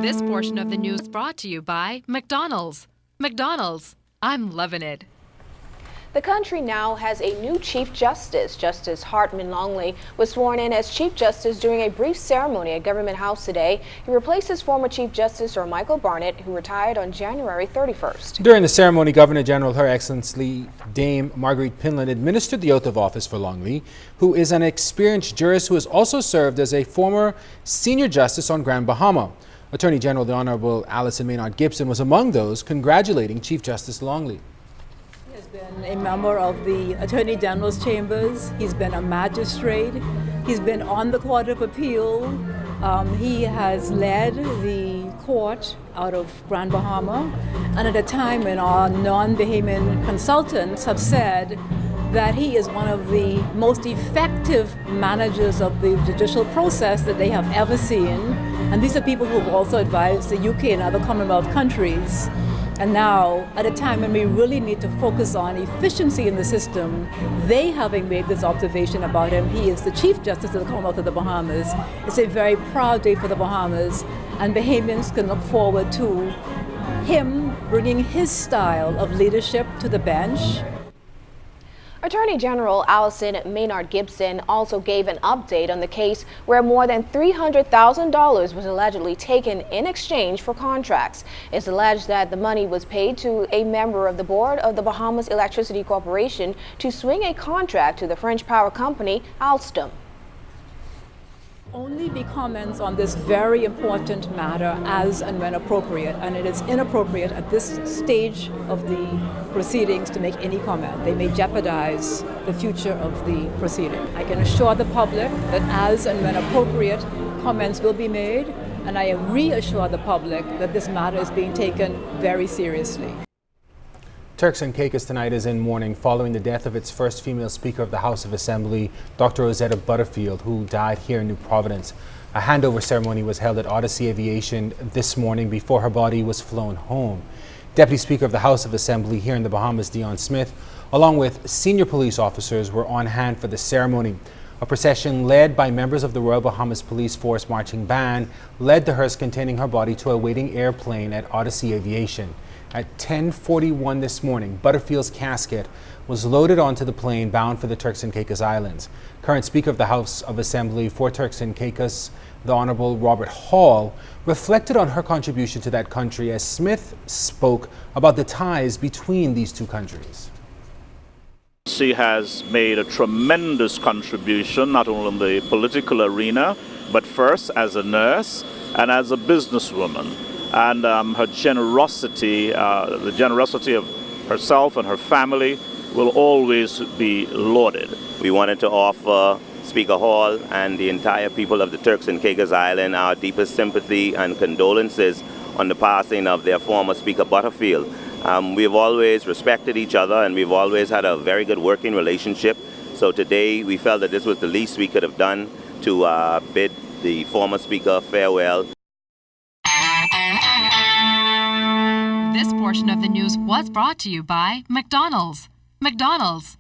This portion of the news brought to you by McDonald's. McDonald's, I'm loving it. The country now has a new Chief Justice. Justice Hartman Longley was sworn in as Chief Justice during a brief ceremony at Government House today. He replaces former Chief Justice Sir Michael Barnett, who retired on January 31st. During the ceremony, Governor General Her Excellency Dame Marguerite Pinlan administered the oath of office for Longley, who is an experienced jurist who has also served as a former senior justice on Grand Bahama. Attorney General the Honorable Allison Maynard Gibson was among those congratulating Chief Justice Longley. He has been a member of the Attorney General's chambers. He's been a magistrate. He's been on the Court of Appeal. He has led the court out of Grand Bahama. And at a time when our non-Bahamian consultants have said that he is one of the most effective managers of the judicial process that they have ever seen. And these are people who have also advised the UK and other Commonwealth countries. And now, at a time when we really need to focus on efficiency in the system, they having made this observation about him, he is the Chief Justice of the Commonwealth of the Bahamas. It's a very proud day for the Bahamas, and Bahamians can look forward to him bringing his style of leadership to the bench. Attorney General Allison Maynard Gibson also gave an update on the case where more than $300,000 was allegedly taken in exchange for contracts. It's alleged that the money was paid to a member of the board of the Bahamas Electricity Corporation to swing a contract to the French power company Alstom. Only be comments on this very important matter as and when appropriate, and it is inappropriate at this stage of the proceedings to make any comment. They may jeopardize the future of the proceeding. I can assure the public that as and when appropriate, comments will be made, and I reassure the public that this matter is being taken very seriously. Turks and Caicos tonight is in mourning following the death of its first female Speaker of the House of Assembly, Dr. Rosetta Butterfield, who died here in New Providence. A handover ceremony was held at Odyssey Aviation this morning before her body was flown home. Deputy Speaker of the House of Assembly here in the Bahamas, Dion Smith, along with senior police officers, were on hand for the ceremony. A procession led by members of the Royal Bahamas Police Force Marching Band led the hearse containing her body to a waiting airplane at Odyssey Aviation. At 10:41 this morning, Butterfield's casket was loaded onto the plane bound for the Turks and Caicos Islands. Current Speaker of the House of Assembly for Turks and Caicos, the Honorable Robert Hall, reflected on her contribution to that country as Smith spoke about the ties between these two countries. She has made a tremendous contribution, not only in the political arena, but first as a nurse and as a businesswoman. And her generosity, the generosity of herself and her family will always be lauded. We wanted to offer Speaker Hall and the entire people of the Turks and Caicos Island our deepest sympathy and condolences on the passing of their former Speaker Butterfield. We've always respected each other and we've always had a very good working relationship. So today we felt that this was the least we could have done to bid the former Speaker farewell. This portion of the news was brought to you by McDonald's. McDonald's,